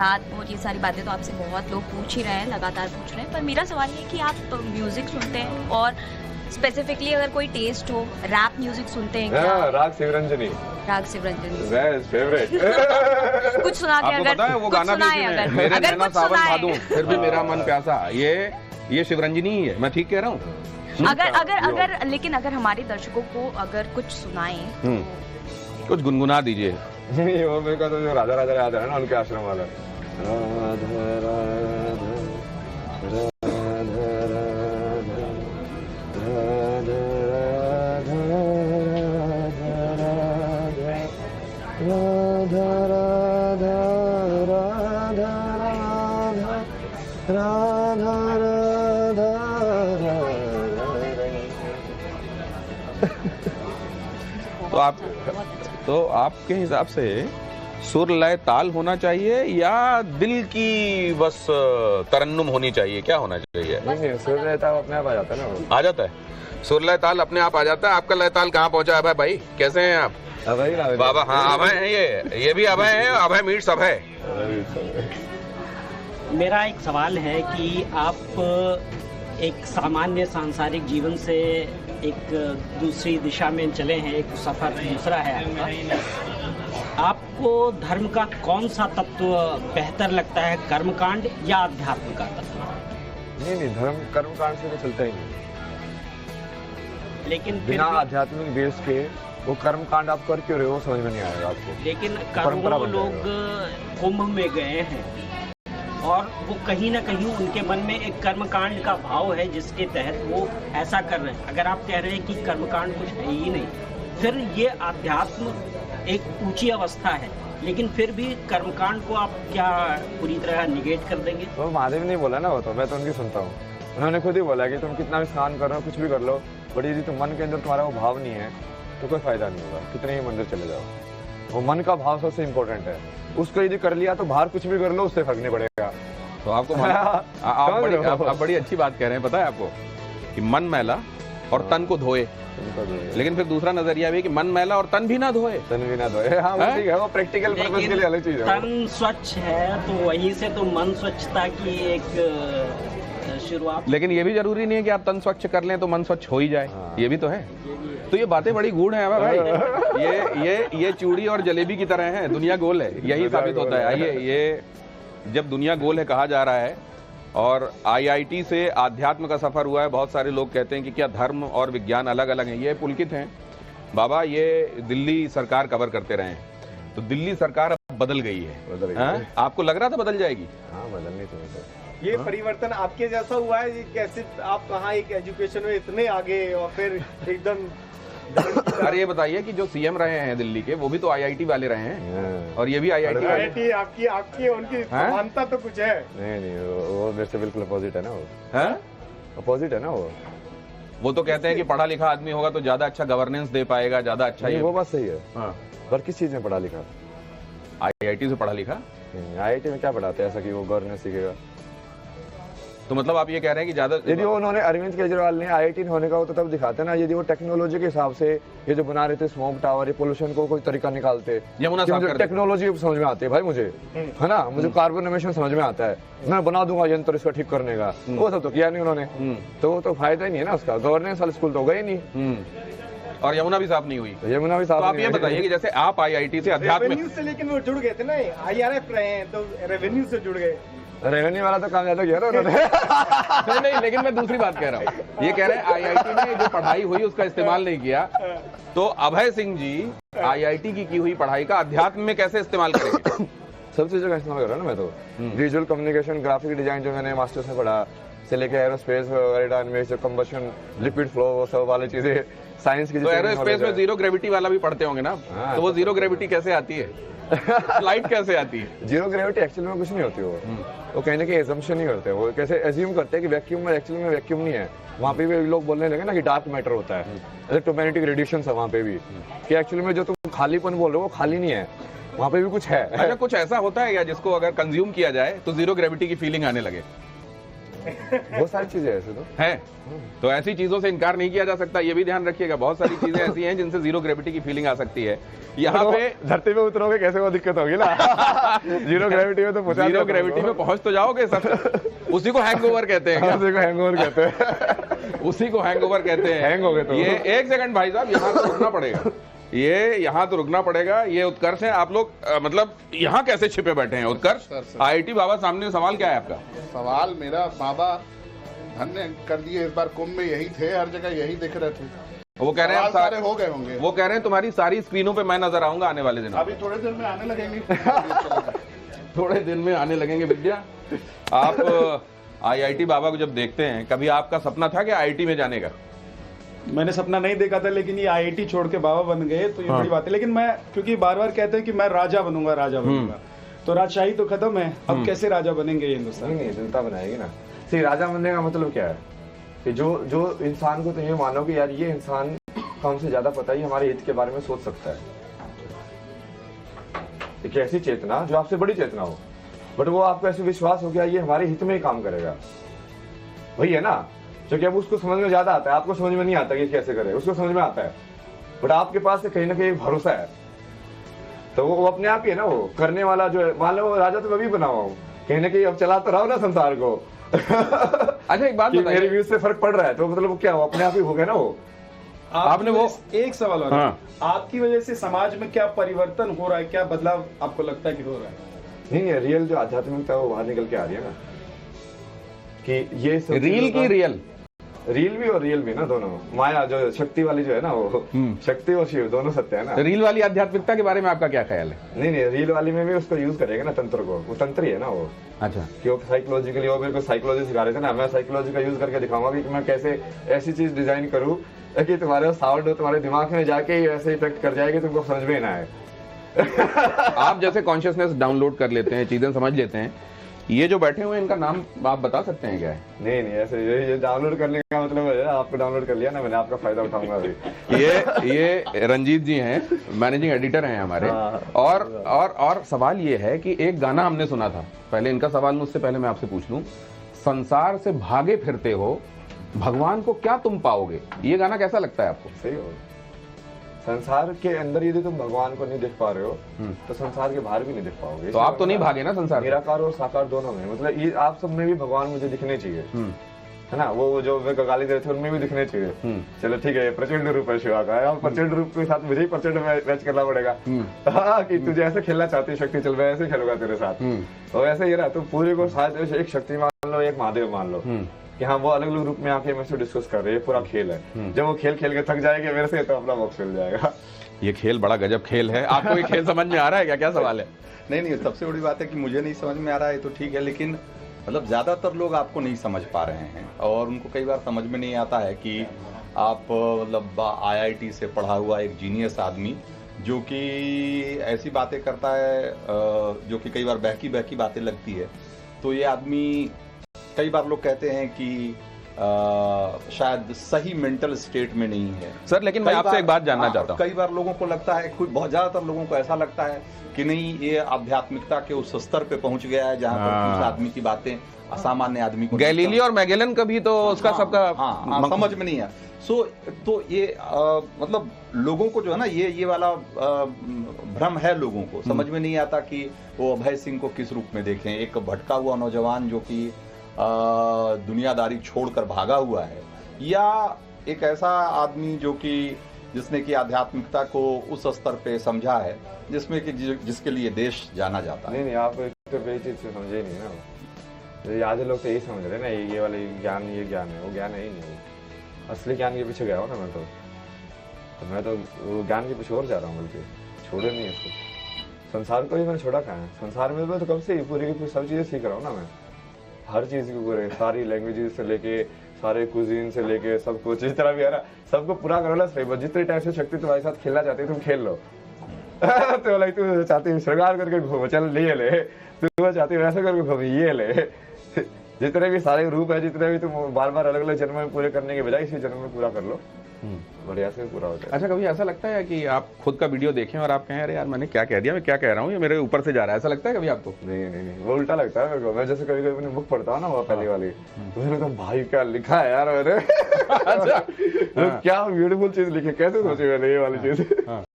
साथ वो ये सारी बातें तो आपसे बहुत लोग पूछ ही रहे हैं, लगातार पूछ रहे हैं, पर मेरा सवाल ये है कि आप म्यूजिक सुनते हैं और स्पेसिफिकली अगर कोई टेस्ट हो, रैप म्यूजिक सुनते हैं क्या? राग शिवरंजनी। राग शिवरंजनी फेवरेट। कुछ सुना दे आपको अगर, पता है वो कुछ गाना भी सुनाए सुने, अगर, मेरे अगर नैना कुछ सावन सुनाए। भादों फिर भी मेरा मन प्यासा। ये शिवरंजनी ही है, मैं ठीक कह रहा हूँ। अगर लेकिन अगर हमारे दर्शकों को अगर कुछ सुनाए कुछ गुनगुना दीजिए। नहीं, वो मेरे को तो जो राधा राधा याद है ना उनके आश्रम वाला। राधा राधा तो आपके हिसाब से सुर लय ताल होना चाहिए या दिल की बस तरन्नुम होनी चाहिए, क्या होना चाहिए? नहीं, सुर रहता है अपने आप आ जाता है ना वो। आ जाता है सुर लय ताल अपने आप आ जाता है। आपका लय ताल कहाँ पहुंचा है भाई? कैसे हैं आप? अभय बाबा हाँ अभय है, ये भी अभय है, अभय मीट्स अभय। मेरा एक सवाल है कि आप एक सामान्य सांसारिक जीवन से एक दूसरी दिशा में चले हैं, एक सफर दूसरा है आपका। आपको धर्म का कौन सा तत्व बेहतर लगता है, कर्मकांड या अध्यात्म का तत्व? नहीं, धर्म कर्मकांड से तो चलता ही नहीं। लेकिन बिना आध्यात्मिक बेस के वो कर्मकांड आप कर क्यों रहे हो समझ में नहीं आएगा आपको। लेकिन परंपरा करोड़ों बन लोग कुंभ में गए हैं और वो कहीं ना कहीं उनके मन में एक कर्मकांड का भाव है जिसके तहत वो ऐसा कर रहे हैं। अगर आप कह रहे हैं कि कर्मकांड कुछ है ही नहीं, फिर ये आध्यात्म एक ऊंची अवस्था है, लेकिन फिर भी कर्मकांड को आप क्या पूरी तरह निगेट कर देंगे? तो महादेव ने बोला ना, वो तो मैं तो उनकी सुनता हूँ। उन्होंने खुद ही बोला कि तुम कितना भी स्नान कर रहे हो, कुछ भी कर लो, बट यदि तुम मन के अंदर तुम्हारा वो भाव नहीं है तो कोई फायदा नहीं होगा, कितने ही मंदिर चले जाओ। वो मन का भाव सबसे इम्पोर्टेंट है, उसको यदि कर लिया तो बाहर कुछ भी कर लो उससे फर्क नहीं पड़ेगा। तो आपको आप बड़ी अच्छी बात कह रहे हैं, पता है आपको कि मन मैला और तन को धोए, लेकिन फिर दूसरा नजरिया भी है कि मन मैला और तन भी ना धोए। तन भी ना धोए, हाँ वो ठीक है, वो प्रैक्टिकल पर्पस के लिए अलग चीज है। तन स्वच्छ है तो वहीं से तो मन स्वच्छता की एक शुरुआत। लेकिन ये भी जरूरी नहीं है कि आप तन स्वच्छ कर लें तो मन स्वच्छ हो ही जाए, ये भी तो है। तो ये बातें बड़ी गूढ़ हैं भाई। ये चूड़ी और जलेबी की तरह है, दुनिया गोल है, यही साबित होता है। आइए, ये जब दुनिया गोल है कहा जा रहा है और आईआईटी से आध्यात्म का सफर हुआ है, बहुत सारे लोग कहते हैं कि क्या धर्म और विज्ञान अलग अलग हैं। ये पुलकित हैं बाबा, ये दिल्ली सरकार कवर करते रहे हैं, तो दिल्ली सरकार अब बदल गई है। आपको लग रहा था बदल जाएगी? हाँ, बदलनी चाहिए। ये परिवर्तन आपके जैसा हुआ है? ये कैसे आप कहाँ एक एजुकेशन में इतने आगे और फिर एकदम अरे ये बताइए कि जो सीएम रहे हैं दिल्ली के, वो भी तो आईआईटी वाले रहे हैं और ये भी आईआईटी वाले। आपकी उनकी समानता तो कुछ है? नहीं, वो मेरे से बिल्कुल अपोजिट है ना। वो अपोजिट है ना। वो तो कहते हैं कि पढ़ा लिखा आदमी होगा तो ज्यादा अच्छा गवर्नेंस दे पाएगा, ज्यादा अच्छा। ये वो बात सही है, पर किस चीज में पढ़ा लिखा? आईआईटी से पढ़ा लिखा? आईआईटी में क्या पढ़ाते हैं ऐसा कि वो गवर्नेंस सीखेगा? तो मतलब आप ये कह रहे हैं कि ज्यादा, यदि वो उन्होंने अरविंद केजरीवाल ने आईआईटी होने का तो तब दिखाते ना, यदि वो टेक्नोलॉजी के हिसाब से ये जो बना रहे थे स्मोक टावर, ये पोल्यूशन को कोई तरीका निकालते, टेक्नोलॉजी समझ में आती है भाई मुझे, है ना, मुझे कार्बन एमिशन समझ में आता है, मैं बना दूंगा यंत्र इसका ठीक करने का, वो सब तो किया नहीं उन्होंने, तो वो तो फायदा ही नहीं है ना उसका। गवर्नेंस वाले स्कूल तो गए नहीं और यमुना भी साफ नहीं हुई। यमुना भी साफ। तो आप ये बताइए कि जैसे आप आईआईटी से अध्यात्म से, लेकिन वो जुड़ गए थे ना, आईआरएफ रहे हैं तो रेवेन्यू से जुड़ गए। रेवेन्यू वाला तो काम ज्यादा किया उन्होंने। नहीं, लेकिन मैं दूसरी बात कह रहा हूँ। ये कह रहे हैं आईआईटी में जो पढ़ाई हुई उसका इस्तेमाल नहीं किया, तो अभय सिंह जी आईआईटी की हुई पढ़ाई का अध्यात्म में कैसे इस्तेमाल करेंगे? सब चीजों का इस्तेमाल कर रहा हूँ ना मैं तो। विजुअल कम्युनिकेशन, ग्राफिक डिजाइन जो मैंने मास्टर्स में पढ़ा से लेके एरोस्पेस वगैरह, कंबशन, लिक्विड फ्लो, वो सब वाली चीजें साइंस की। तो एरोस्पेस में जीरो ग्रेविटी वाला भी पढ़ते होंगे ना? तो वो जीरो ग्रेविटी कैसे आती है? लाइट कैसे आती है? जीरो ग्रेविटी एक्चुअली में कुछ नहीं होती। वो कहने के एजम्पशन ही करते हैं, वो कैसे एज्यूम करते हैं कि वैक्यूम में, एक्चुअली में वैक्यूम नहीं है। वहाँ पे भी लोग बोलने लगे ना कि डार्क मैटर होता है, इलेक्ट्रोमैग्नेटिक रेडिएशन है वहाँ पे भी, कि एक्चुअली में जो तुम खालीपन बोल रहे हो वो खाली नहीं है, वहाँ पे भी कुछ है। अच्छा, कुछ ऐसा होता है या जिसको अगर कंज्यूम किया जाए तो जीरो ग्रेविटी की फीलिंग आने लगे? बहुत सारी चीजें ऐसे तो है। तो ऐसी चीजों से इनकार नहीं किया जा सकता, ये भी ध्यान रखिएगा। बहुत सारी चीजें ऐसी हैं जिनसे जीरो ग्रेविटी की फीलिंग आ सकती है। यहाँ पे धरती पे उतरोगे कैसे वो दिक्कत होगी ना। जीरो ग्रेविटी में तो पहुंचा, जीरो ग्रेविटी में पहुंच तो जाओगे सब। उसी को हैंगओवर कहते हैं। उसी को हैंगओवर कहते हैं। उसी को हैंगओवर कहते हैं। हैंग हो गए तो ये एक सेकंड भाई साहब, यहाँ तो रुकना पड़ेगा। ये यहाँ तो रुकना पड़ेगा। ये उत्कर्ष है, आप लोग मतलब यहाँ कैसे छिपे बैठे हैं? उत्कर्ष, IIT बाबा सामने सवाल क्या है आपका? सवाल मेरा, बाबा धन्य कर दिए, इस बार कुंभ में यही थे, हर जगह यही दिख रहे थे। वो कह रहे हैं सारे हो गए होंगे। वो कह रहे हैं तुम्हारी सारी स्क्रीनों पे मैं नजर आऊंगा आने वाले दिनों। अभी थोड़े देर में आने लगेंगे। थोड़े दिन में आने लगेंगे। विद्या, आप IIT बाबा को जब देखते हैं, कभी आपका सपना था कि IIT में जाने का? मैंने सपना नहीं देखा था, लेकिन ये IIT छोड़ के बाबा बन गए तो ये बड़ी बात है। लेकिन मैं, क्योंकि बार बार कहते हैं कि मैं राजा बनूंगा, राजा बनूंगा, तो राजशाही तो खत्म है, अब कैसे राजा बनेंगे हिंदुस्तान? नहीं, जनता बनाएगी ना। सी, राजा बनने का मतलब क्या है कि जो इंसान को तुम ये मानो कि यार ये इंसान को हमसे ज्यादा पता ही हमारे हित के बारे में सोच सकता है। एक ऐसी चेतना जो आपसे बड़ी चेतना हो, बट वो आपको ऐसे विश्वास हो गया ये हमारे हित में ही काम करेगा, वही है ना। क्योंकि अब उसको समझ में ज्यादा आता है, आपको समझ में नहीं आता कि कैसे करे, उसको समझ में आता है, बट आपके पास से कहीं ना कहीं भरोसा है, तो वो अपने आप ही है ना। वो करने वाला जो है, मान लो राजा तो मैं भी बना हुआ हूँ, कहीं ना कहीं अब चला तो रहा हूँ ना संसार को। अच्छा, एक बात मेरे व्यूज से फर्क पड़ रहा है, तो मतलब क्या हो, अपने आप ही हो गया ना वो। आपने वो एक सवाल और, आपकी वजह से समाज में क्या परिवर्तन हो रहा है, क्या बदलाव आपको लगता है कि हो रहा है? नहीं, रियल जो आध्यात्मिकता है वो बाहर निकल के आ रही है ना, कि ये सब रील की रील भी और रियल भी ना, दोनों। माया जो शक्ति वाली जो है ना, वो शक्ति और शिव दोनों सत्य है ना। रील वाली आध्यात्मिकता के बारे में आपका क्या ख्याल है? नहीं, रील वाली में भी उसको यूज करेगा ना, तंत्र को। वो तंत्र ही है ना वो। अच्छा, कि वो साइकोलॉजिकली, वो मेरे को साइकोलॉजी सिखा रहे थे ना, मैं साइकोलॉजी का यूज करके दिखाऊंगा कि मैं कैसे ऐसी चीज डिजाइन करूँ कि तुम्हारे साउंड हो, तुम्हारे दिमाग में जाके ही ऐसे इफेक्ट कर जाएगी, तुमको समझ में ना आए। आप जैसे कॉन्शियसनेस डाउनलोड कर लेते हैं, चीजें समझ लेते हैं, ये जो बैठे हुए हैं इनका नाम आप बता सकते हैं क्या है? नहीं, ऐसे ये डाउनलोड करने का मतलब है आपको डाउनलोड कर लिया ना मैंने, आपका फायदा उठाऊंगा अभी। ये रंजीत जी हैं, मैनेजिंग एडिटर हैं हमारे। और सवाल ये है कि एक गाना हमने सुना था, पहले इनका सवाल मुझसे पहले मैं आपसे पूछ लूं, संसार से भागे फिरते हो, भगवान को क्या तुम पाओगे, ये गाना कैसा लगता है आपको? सही हो, संसार के अंदर यदि तुम भगवान को नहीं देख पा रहे हो तो संसार के बाहर भी नहीं देख पाओगे। तो आप तो नहीं भागे ना संसार, निराकार और साकार दोनों में, मतलब ये आप सब में भी भगवान मुझे दिखने चाहिए, है ना। वो जो वे गाली दे रहे थे उनमें भी दिखने चाहिए। चलो ठीक है, प्रचंड रूप है शिवा का, और प्रचंड रूप के साथ मुझे ही प्रचंड मैच करना पड़ेगा। हाँ, कि तुझे ऐसे खेलना चाहती है शक्ति, चल मैं ऐसे खेलूंगा तेरे साथ। तो ऐसे ही रहा, तो पूरे को साथ एक शक्ति मान लो, एक महादेव मान लो, कि हाँ वो अलग अलग रूप में आके मेरे से डिस्कस कर रहे हैं, पूरा खेल है। जब वो खेल खेल के थक जाएंगे मेरे से, तो अपना बॉक्स मिल जाएगा। ये खेल बड़ा गजब खेल है। आपको ये खेल समझ में आ रहा है क्या? क्या सवाल है? नहीं, सबसे बड़ी बात है कि मुझे नहीं समझ में आ रहा है तो ठीक है, लेकिन मतलब ज़्यादातर लोग आपको नहीं समझ पा रहे हैं, और उनको कई बार समझ में नहीं आता है कि आप मतलब IIT से पढ़ा हुआ एक जीनियस आदमी जो कि ऐसी बातें करता है जो कि कई बार बहकी बातें लगती है, तो ये आदमी, कई बार लोग कहते हैं कि शायद सही मेंटल स्टेट में नहीं है। सर, लेकिन मैं आपसे एक बात जानना चाहता हूँ। कई बार लोगों को लगता है, बहुत ज्यादातर लोगों को ऐसा लगता है कि नहीं, ये आध्यात्मिकता के उस स्तर पे पहुंच गया है जहां पर उस आदमी की बातें असामान्य आदमी को, गैलीली और मैगेलन का भी तो उसका सबका समझ में नहीं है। तो ये मतलब लोगों को जो है ना, ये वाला भ्रम है, लोगों को समझ में नहीं आता कि वो अभय सिंह को किस रूप में देखें, एक भटका हुआ नौजवान जो कि दुनियादारी छोड़कर भागा हुआ है, या एक ऐसा आदमी जो कि जिसने कि आध्यात्मिकता को उस स्तर पे समझा है जिसमें कि जिसके लिए देश जाना जाता है। नहीं, आप तो वही चीज से समझे नहीं ना। आधे लोग तो यही समझ रहे ना, ये वाले ज्ञान, ये ज्ञान है, वो ज्ञान है ही नहीं। असली ज्ञान के पीछे गया हूँ ना मैं तो वो ज्ञान के पीछे और जा रहा हूँ, बल्कि छोड़े नहीं इसको। संसार को ही मैंने छोड़ा कहाँ है, संसार में तो कब से ही पूरी की पूरी सब चीजें सीख रहा हूँ ना मैं, हर चीज के पूरे, सारी लैंग्वेजेस से लेके, सारे कुजीन से लेके, सब कुछ जिस तरह भी है ना, सबको पूरा करो ना सही। बस जितने टाइम से शक्ति तुम्हारे साथ खेलना चाहती है तुम खेल लो। तो लाइक तू चाहती है श्रृंगार करके घूमो, चल लिए ले, तू चाहती है वैसे करके घूम, ये ले। जितने भी सारे रूप है, जितने भी तुम बार बार अलग अलग जन्म में पूरे करने के बजाय इसी जन्म में पूरा कर लो। बढ़िया से पूरा होता है। अच्छा, कभी ऐसा लगता है कि आप खुद का वीडियो देखें और आप कहें अरे यार मैंने क्या कह दिया, मैं क्या कह रहा हूँ, ये मेरे ऊपर से जा रहा है, ऐसा लगता है कभी आपको? नहीं, वो उल्टा लगता है मेरे को। मैं जैसे कभी कभी बुक पढ़ता हूँ ना, वो पहली वाली, तो मैंने कहा भाई क्या लिखा है यार मैंने। अच्छा, क्या ब्यूटीफुल चीज लिखी, कैसे सोची मैंने ये वाली चीज।